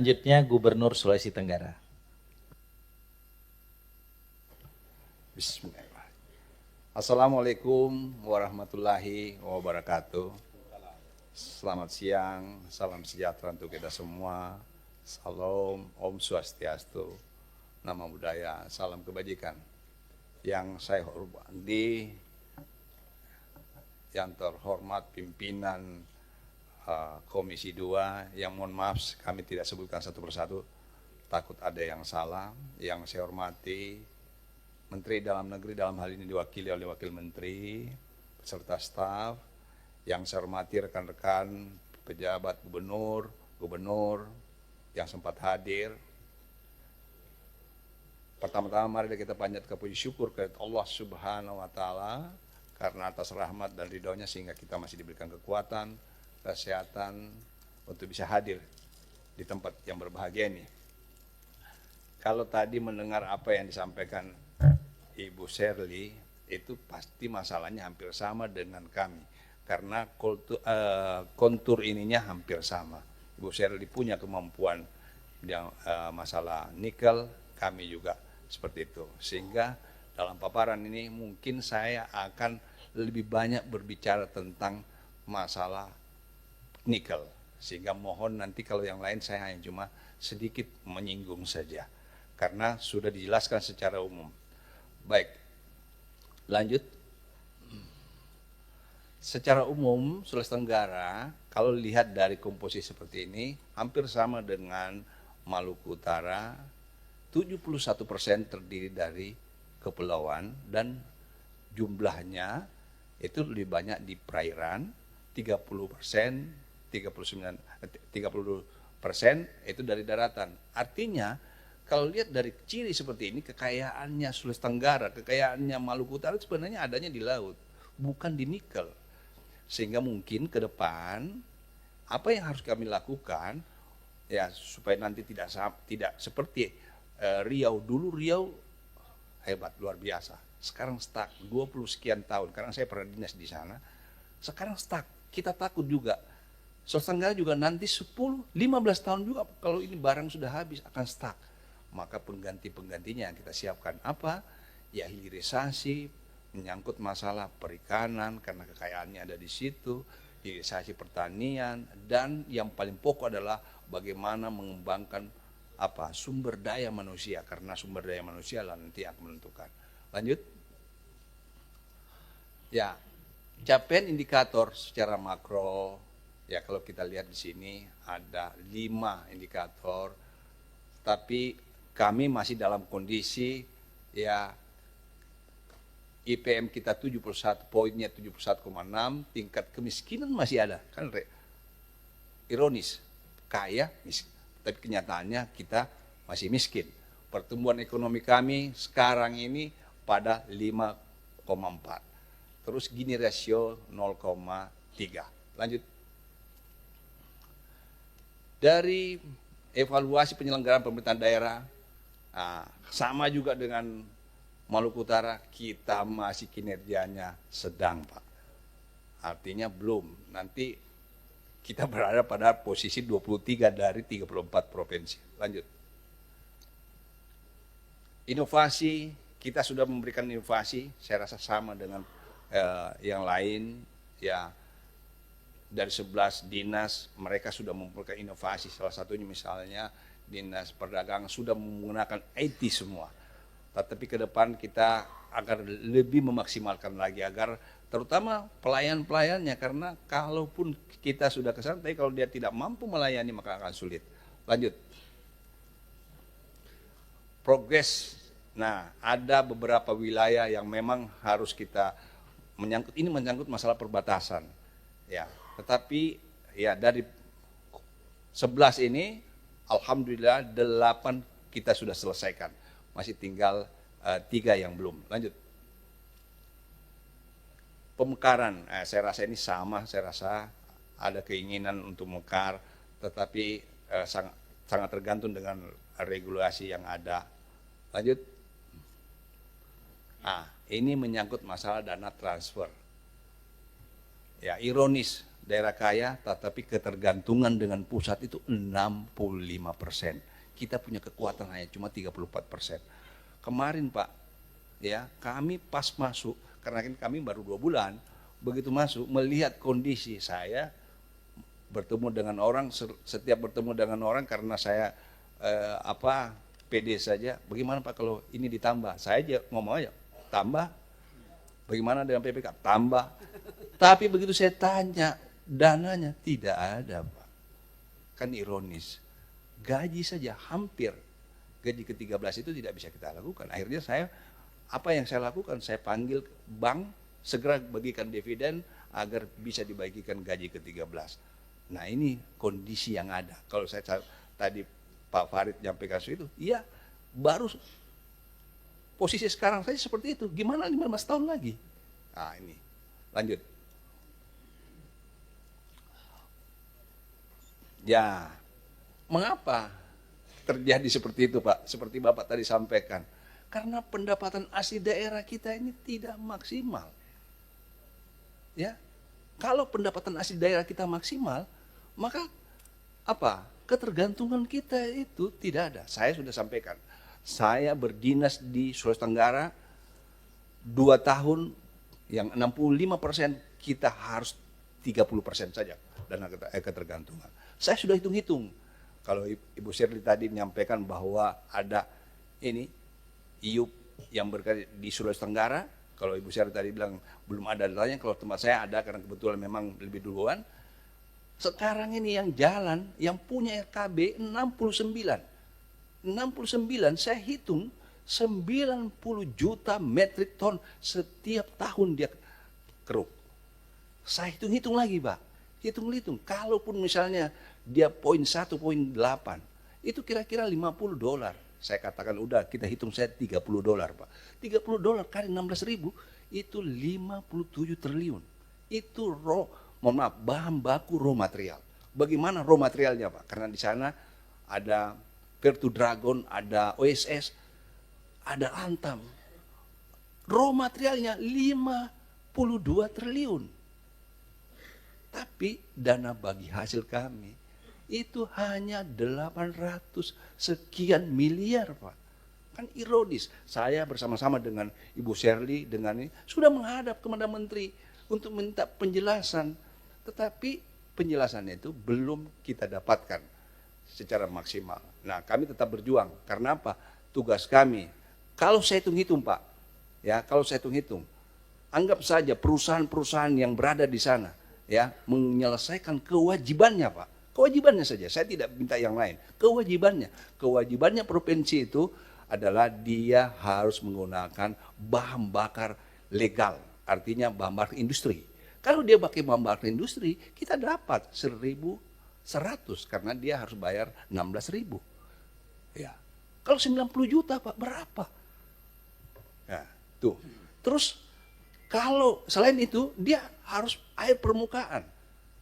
Selanjutnya Gubernur Sulawesi Tenggara. Bismillahirrahmanirrahim. Assalamualaikum warahmatullahi wabarakatuh. Selamat siang, salam sejahtera untuk kita semua. Salam, Om Swastiastu, Namo Buddhaya, salam kebajikan. Yang saya hormati, yang terhormat pimpinan Komisi 2, yang mohon maaf kami tidak sebutkan satu persatu, takut ada yang salah. Yang saya hormati Menteri Dalam Negeri, dalam hal ini diwakili oleh Wakil Menteri beserta staf. Yang saya hormati rekan-rekan pejabat gubernur yang sempat hadir. Pertama-tama mari kita panjatkan puji syukur kepada Allah Subhanahu wa Ta'ala karena atas rahmat dan ridhonya sehingga kita masih diberikan kekuatan, kesehatan untuk bisa hadir di tempat yang berbahagia ini. Kalau tadi mendengar apa yang disampaikan Ibu Shirley, itu pasti masalahnya hampir sama dengan kami karena kontur ininya hampir sama. Ibu Shirley punya kemampuan yang masalah nikel, kami juga seperti itu. Sehingga dalam paparan ini mungkin saya akan lebih banyak berbicara tentang masalah nikel, sehingga mohon nanti kalau yang lain saya hanya cuma sedikit menyinggung saja karena sudah dijelaskan secara umum. Baik, lanjut. Secara umum Sulawesi Tenggara kalau lihat dari komposisi seperti ini hampir sama dengan Maluku Utara. 71% terdiri dari kepulauan dan jumlahnya itu lebih banyak di perairan, 30% itu dari daratan. Artinya kalau lihat dari ciri seperti ini, kekayaannya Sulawesi Tenggara, kekayaannya Maluku Utara sebenarnya adanya di laut, bukan di nikel. Sehingga mungkin ke depan apa yang harus kami lakukan ya supaya nanti tidak seperti Riau. Dulu Riau hebat luar biasa. Sekarang stuck 20 sekian tahun karena saya pernah dinas di sana. Sekarang stuck. Kita takut juga. Sulawesi Tenggara juga nanti 10-15 tahun juga kalau ini barang sudah habis akan stuck. Maka penggantinya kita siapkan apa? Ya hilirisasi, menyangkut masalah perikanan karena kekayaannya ada di situ, hilirisasi pertanian, dan yang paling pokok adalah bagaimana mengembangkan sumber daya manusia karena sumber daya manusia lah nanti akan menentukan. Lanjut. Ya, capaian indikator secara makro. Ya kalau kita lihat di sini ada 5 indikator, tapi kami masih dalam kondisi ya IPM kita 71, poinnya 71,6, tingkat kemiskinan masih ada. Kan ironis, kaya, miskin. Tapi kenyataannya kita masih miskin. Pertumbuhan ekonomi kami sekarang ini pada 5,4. Terus Gini rasio 0,3. Lanjut. Dari evaluasi penyelenggaraan pemerintahan daerah, sama juga dengan Maluku Utara, kita masih kinerjanya sedang, Pak. Artinya belum. Nanti kita berada pada posisi 23 dari 34 provinsi. Lanjut. Inovasi, kita sudah memberikan inovasi, saya rasa sama dengan yang lain. Ya, dari 11 dinas mereka sudah memberikan inovasi. Salah satunya misalnya Dinas Perdagangan sudah menggunakan IT semua. Tetapi ke depan kita agar lebih memaksimalkan lagi agar terutama pelayan-pelayannya, karena kalaupun kita sudah ke sana tapi kalau dia tidak mampu melayani maka akan sulit. Lanjut. Progres. Nah, ada beberapa wilayah yang memang harus kita menyangkut masalah perbatasan. Ya, tetapi ya dari 11 ini alhamdulillah 8 kita sudah selesaikan. Masih tinggal 3 yang belum. Lanjut. Pemekaran, saya rasa ini sama, saya rasa ada keinginan untuk mekar, tetapi sangat tergantung dengan regulasi yang ada. Lanjut. Ini menyangkut masalah dana transfer. Ya, ironis daerah kaya, tetapi ketergantungan dengan pusat itu 65%. Kita punya kekuatan hanya cuma 34%. Kemarin Pak, ya kami pas masuk, karena kami baru 2 bulan, begitu masuk melihat kondisi saya bertemu dengan orang, setiap bertemu dengan orang karena saya PD saja, bagaimana Pak kalau ini ditambah? Saya aja ngomong aja, tambah. Bagaimana dengan PPK? Tambah. Tapi begitu saya tanya, dananya tidak ada Pak. Kan ironis. Gaji saja hampir, gaji ke-13 itu tidak bisa kita lakukan. Akhirnya apa yang saya lakukan? Saya panggil bank, segera bagikan dividen agar bisa dibagikan gaji ke-13. Nah ini kondisi yang ada. Kalau saya tadi Pak Farid nyampaikan itu, iya baru posisi sekarang saja seperti itu. Gimana 15 tahun lagi? Nah ini, lanjut. Ya, mengapa terjadi seperti itu Pak? Seperti Bapak tadi sampaikan. Karena pendapatan asli daerah kita ini tidak maksimal. Ya, kalau pendapatan asli daerah kita maksimal, maka apa? Ketergantungan kita itu tidak ada. Saya sudah sampaikan. Saya berdinas di Sulawesi Tenggara 2 tahun, yang 65% kita harus 30% saja dana ketergantungan. Saya sudah hitung-hitung. Kalau Ibu Shirley tadi menyampaikan bahwa ada ini IUP yang berada di Sulawesi Tenggara, kalau Ibu Shirley tadi bilang belum ada datanya, kalau tempat saya ada karena kebetulan memang lebih duluan. Sekarang ini yang jalan, yang punya RKB 69. 69 saya hitung 90 juta metrik ton setiap tahun dia keruk. Saya hitung-hitung lagi Pak. Hitung-hitung. Kalaupun misalnya dia poin 1,8, itu kira-kira $50. Saya katakan udah kita hitung saya $30 Pak. $30 kali 16.000 itu 57 triliun. Itu bahan baku raw material. Bagaimana raw materialnya Pak? Karena di sana ada Vertu Dragon, ada OSS, ada Antam. Raw materialnya 52 triliun. Tapi dana bagi hasil kami itu hanya 800 sekian miliar Pak. Kan ironis. Saya bersama-sama dengan Ibu Shirley dengan ini sudah menghadap kepada Menteri untuk minta penjelasan. Tetapi penjelasannya itu belum kita dapatkan secara maksimal. Nah kami tetap berjuang. Karena apa? Tugas kami. Kalau saya hitung-hitung Pak, ya kalau saya hitung-hitung, anggap saja perusahaan-perusahaan yang berada di sana, ya menyelesaikan kewajibannya Pak. Kewajibannya saja, saya tidak minta yang lain. Kewajibannya provinsi itu adalah dia harus menggunakan bahan bakar legal, artinya bahan bakar industri. Kalau dia pakai bahan bakar industri, kita dapat 1.100 karena dia harus bayar 16.000. Ya. Kalau 90 juta Pak, berapa? Ya, tuh. Terus kalau selain itu dia harus air permukaan.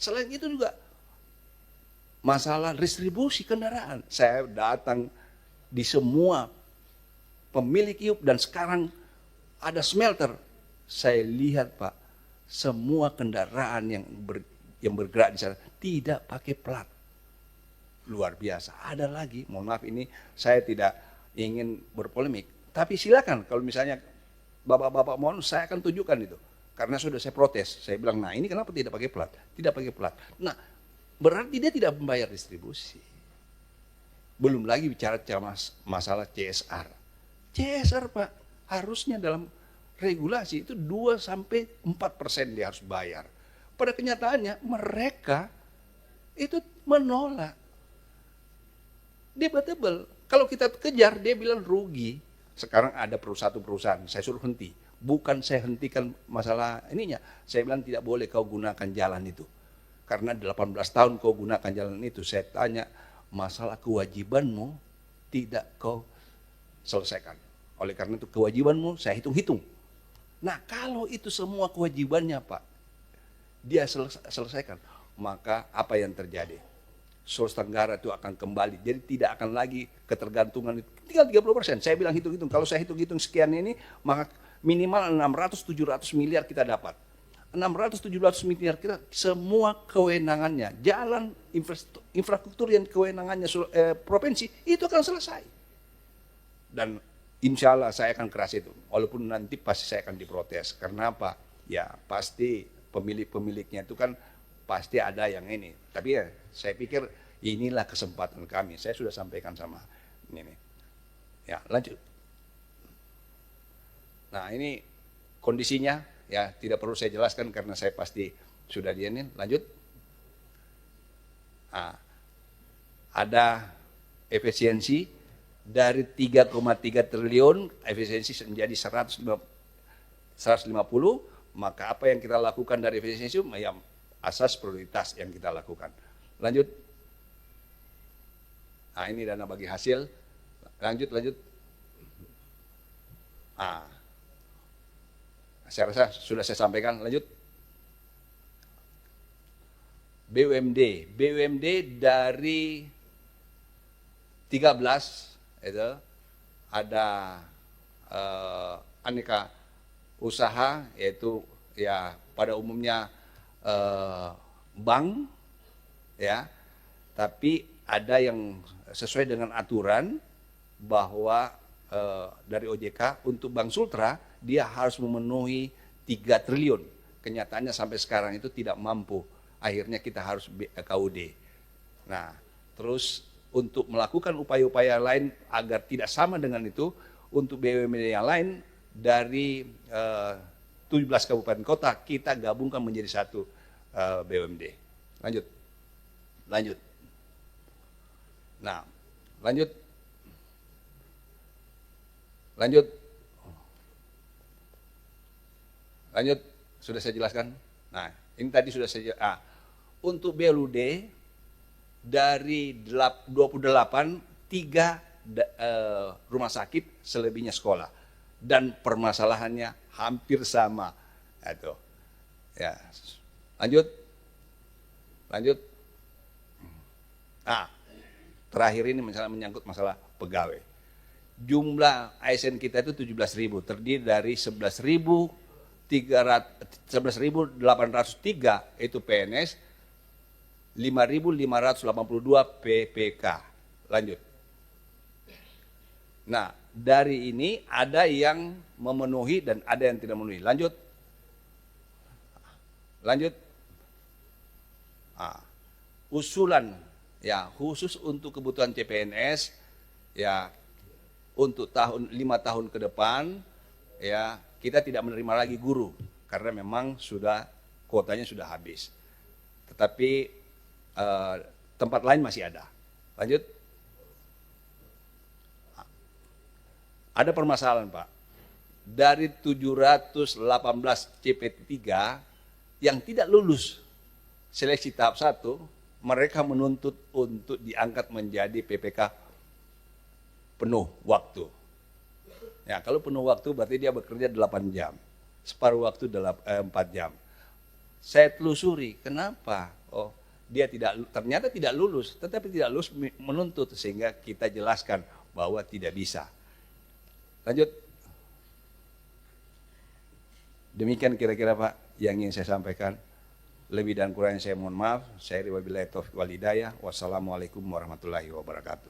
Selain itu juga masalah distribusi kendaraan. Saya datang di semua pemilik IUP dan sekarang ada smelter. Saya lihat Pak, semua kendaraan yang bergerak di sana tidak pakai plat. Luar biasa. Ada lagi, mohon maaf ini saya tidak ingin berpolemik. Tapi silakan kalau misalnya bapak-bapak mohon, saya akan tunjukkan itu. Karena sudah saya protes. Saya bilang, nah ini kenapa tidak pakai plat? Tidak pakai plat. Nah, berarti dia tidak membayar distribusi. Belum lagi bicara masalah CSR. CSR Pak, harusnya dalam regulasi itu 2-4% dia harus bayar. Pada kenyataannya mereka itu menolak. Debatable. Kalau kita kejar dia bilang rugi. Sekarang ada perusahaan, saya suruh henti. Bukan saya hentikan masalah ininya. Saya bilang tidak boleh kau gunakan jalan itu. Karena 18 tahun kau gunakan jalan itu. Saya tanya, masalah kewajibanmu tidak kau selesaikan. Oleh karena itu kewajibanmu saya hitung-hitung. Nah kalau itu semua kewajibannya Pak, dia selesaikan. Maka apa yang terjadi? Sulawesi Tenggara itu akan kembali. Jadi tidak akan lagi ketergantungan. Tinggal 30%. Saya bilang hitung-hitung. Kalau saya hitung-hitung sekian ini, maka minimal 600-700 miliar kita dapat. 600-700 miliar kita semua kewenangannya, jalan, infrastruktur yang kewenangannya provinsi itu akan selesai. Dan insya Allah saya akan keras itu, walaupun nanti pasti saya akan diprotes. Karena apa? Ya pasti pemilik-pemiliknya itu kan pasti ada yang ini. Tapi ya saya pikir inilah kesempatan kami. Saya sudah sampaikan sama ini. Ya lanjut. Nah ini kondisinya ya tidak perlu saya jelaskan karena saya pasti sudah dianin. Lanjut. Nah, ada efisiensi dari 3,3 triliun efisiensi menjadi 150, maka apa yang kita lakukan dari efisiensi ya asas prioritas yang kita lakukan. Lanjut. Nah ini dana bagi hasil. Lanjut. Saya rasa sudah saya sampaikan. Lanjut. BUMD dari 13 itu ada aneka usaha, yaitu ya pada umumnya bank ya, tapi ada yang sesuai dengan aturan bahwa dari OJK untuk Bank Sultra dia harus memenuhi 3 triliun. Kenyataannya sampai sekarang itu tidak mampu. Akhirnya kita harus KUD. Nah, terus untuk melakukan upaya-upaya lain agar tidak sama dengan itu, untuk BUMD yang lain dari 17 kabupaten kota kita gabungkan menjadi satu BUMD. Lanjut. Nah, lanjut. Sudah saya jelaskan. Nah, ini tadi sudah saya untuk BLUD dari 28 3 rumah sakit, selebihnya sekolah, dan permasalahannya hampir sama. Itu. Ya. Lanjut. Terakhir ini menyangkut masalah pegawai. Jumlah ASN kita itu 17.000, terdiri dari 11.803 itu PNS, 5.582 PPK. Lanjut. Nah, dari ini ada yang memenuhi dan ada yang tidak memenuhi. Lanjut. Usulan ya khusus untuk kebutuhan CPNS ya untuk 5 tahun ke depan ya kita tidak menerima lagi guru karena memang kuotanya sudah habis. Tetapi tempat lain masih ada. Lanjut. Ada permasalahan, Pak. Dari 718 CP3 yang tidak lulus seleksi tahap 1, mereka menuntut untuk diangkat menjadi PPK penuh waktu. Ya, kalau penuh waktu berarti dia bekerja 8 jam. Separuh waktu 4 jam. Saya telusuri, kenapa? Oh, dia ternyata tidak lulus, tetapi tidak lulus menuntut, sehingga kita jelaskan bahwa tidak bisa. Lanjut. Demikian kira-kira Pak yang ingin saya sampaikan. Lebih dan kurangnya saya mohon maaf. Saya wabillahi taufiq wal hidayah. Wassalamualaikum warahmatullahi wabarakatuh.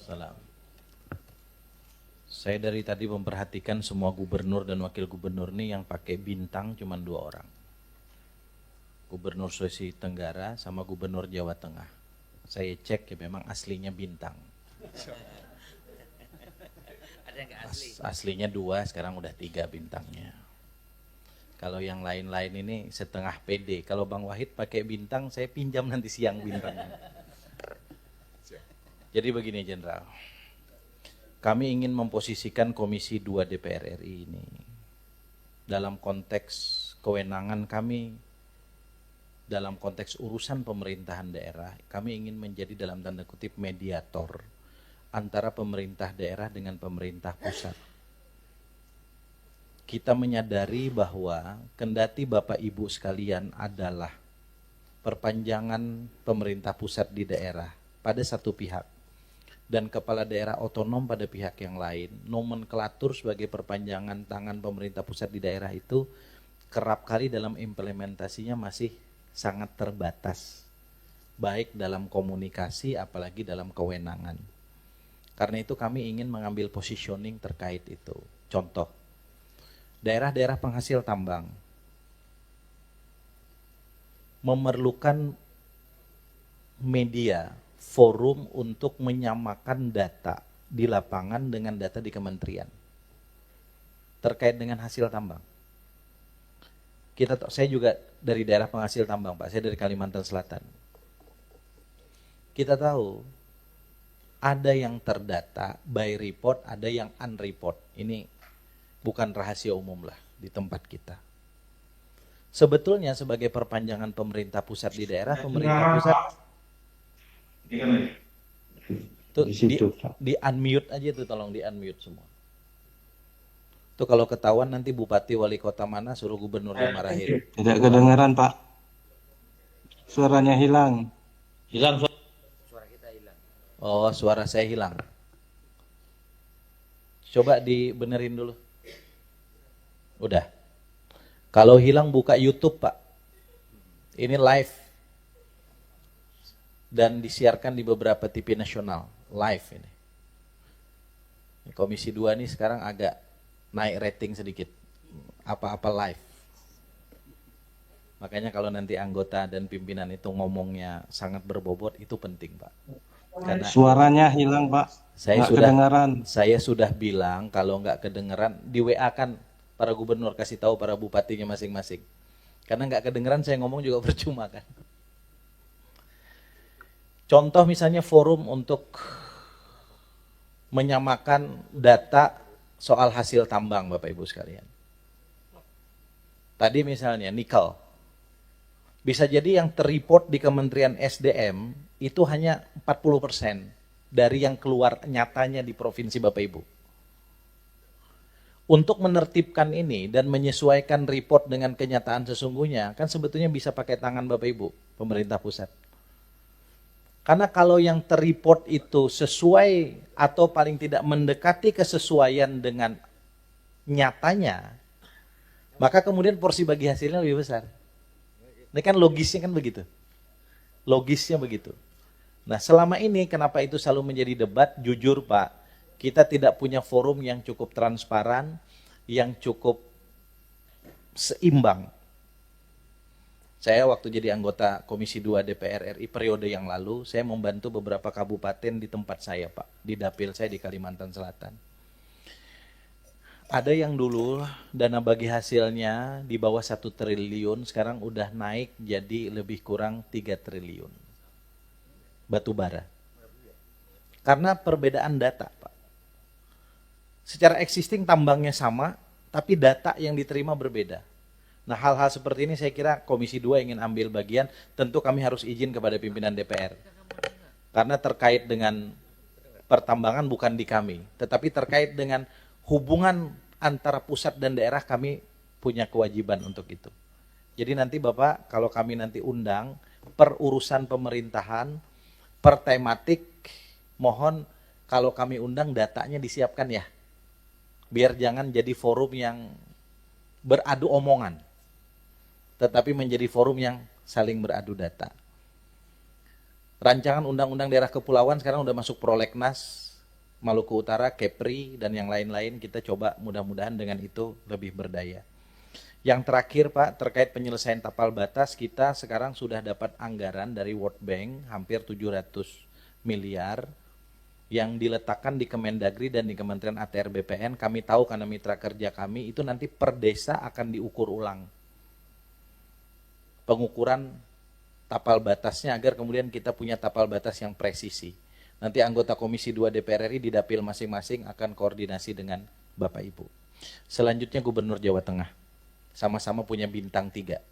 Salam. Saya dari tadi memperhatikan semua gubernur dan wakil gubernur ini yang pakai bintang cuma 2 orang. Gubernur Sulawesi Tenggara sama gubernur Jawa Tengah. Saya cek ya memang aslinya bintang. Aslinya 2, sekarang udah 3 bintangnya. Kalau yang lain-lain ini setengah pede. Kalau Bang Wahid pakai bintang, saya pinjam nanti siang bintangnya. Jadi begini Jenderal, kami ingin memposisikan Komisi 2 DPR RI ini dalam konteks kewenangan kami, dalam konteks urusan pemerintahan daerah. Kami ingin menjadi dalam tanda kutip mediator antara pemerintah daerah dengan pemerintah pusat. Kita menyadari bahwa kendati Bapak Ibu sekalian adalah perpanjangan pemerintah pusat di daerah pada satu pihak dan kepala daerah otonom pada pihak yang lain, nomenklatur sebagai perpanjangan tangan pemerintah pusat di daerah itu kerap kali dalam implementasinya masih sangat terbatas, baik dalam komunikasi apalagi dalam kewenangan. Karena itu kami ingin mengambil positioning terkait itu. Contoh, daerah-daerah penghasil tambang memerlukan media, forum untuk menyamakan data di lapangan dengan data di kementerian terkait dengan hasil tambang. Saya juga dari daerah penghasil tambang, Pak. Saya dari Kalimantan Selatan. Kita tahu ada yang terdata by report, ada yang unreport. Ini bukan rahasia umum lah di tempat kita. Sebetulnya sebagai perpanjangan pemerintah pusat di daerah, pemerintah pusat tuh di unmute aja tuh, tolong di unmute semua. Tuh kalau ketahuan nanti bupati wali kota mana suruh gubernur dimarahin. Tidak kedengaran, Pak. Suaranya hilang. Hilang Suara kita hilang. Oh, suara saya hilang. Coba dibenerin dulu. Udah. Kalau hilang buka YouTube, Pak. Ini live. Dan disiarkan di beberapa TV nasional. Live ini. Komisi 2 ini sekarang agak naik rating sedikit. Apa-apa live. Makanya kalau nanti anggota dan pimpinan itu ngomongnya sangat berbobot, itu penting, Pak. Karena Suaranya hilang, Pak. Nggak kedengaran. Saya sudah bilang kalau nggak kedengeran, di WA kan para gubernur kasih tahu para bupatinya masing-masing. Karena nggak kedengeran saya ngomong juga percuma kan. Contoh misalnya forum untuk menyamakan data soal hasil tambang, Bapak Ibu sekalian. Tadi misalnya nikel. Bisa jadi yang terreport di Kementerian SDM itu hanya 40% dari yang keluar nyatanya di provinsi Bapak Ibu. Untuk menertibkan ini dan menyesuaikan report dengan kenyataan sesungguhnya, kan sebetulnya bisa pakai tangan Bapak Ibu, pemerintah pusat. Karena kalau yang terreport itu sesuai atau paling tidak mendekati kesesuaian dengan nyatanya, maka kemudian porsi bagi hasilnya lebih besar. Ini kan logisnya kan begitu. Logisnya begitu. Nah, selama ini kenapa itu selalu menjadi debat? Jujur, Pak, kita tidak punya forum yang cukup transparan, yang cukup seimbang. Saya waktu jadi anggota Komisi 2 DPR RI periode yang lalu, saya membantu beberapa kabupaten di tempat saya, Pak, di dapil saya di Kalimantan Selatan. Ada yang dulu dana bagi hasilnya di bawah 1 triliun, sekarang udah naik jadi lebih kurang 3 triliun. Batu bara. Karena perbedaan data, Pak. Secara existing tambangnya sama, tapi data yang diterima berbeda. Nah, hal-hal seperti ini saya kira Komisi 2 ingin ambil bagian, tentu kami harus izin kepada pimpinan DPR. Karena terkait dengan pertambangan bukan di kami, tetapi terkait dengan hubungan antara pusat dan daerah kami punya kewajiban untuk itu. Jadi nanti Bapak, kalau kami nanti undang per urusan pemerintahan, per tematik, mohon kalau kami undang datanya disiapkan ya. Biar jangan jadi forum yang beradu omongan, tetapi menjadi forum yang saling beradu data. Rancangan Undang-Undang Daerah Kepulauan sekarang udah masuk prolegnas, Maluku Utara, Kepri, dan yang lain-lain. Kita coba mudah-mudahan dengan itu lebih berdaya. Yang terakhir, Pak, terkait penyelesaian tapal batas, kita sekarang sudah dapat anggaran dari World Bank hampir 700 miliar yang diletakkan di Kemendagri dan di Kementerian ATR BPN. Kami tahu karena mitra kerja kami itu nanti per desa akan diukur ulang pengukuran tapal batasnya agar kemudian kita punya tapal batas yang presisi. Nanti anggota Komisi 2 DPR RI di dapil masing-masing akan koordinasi dengan Bapak Ibu. Selanjutnya Gubernur Jawa Tengah, sama-sama punya bintang 3.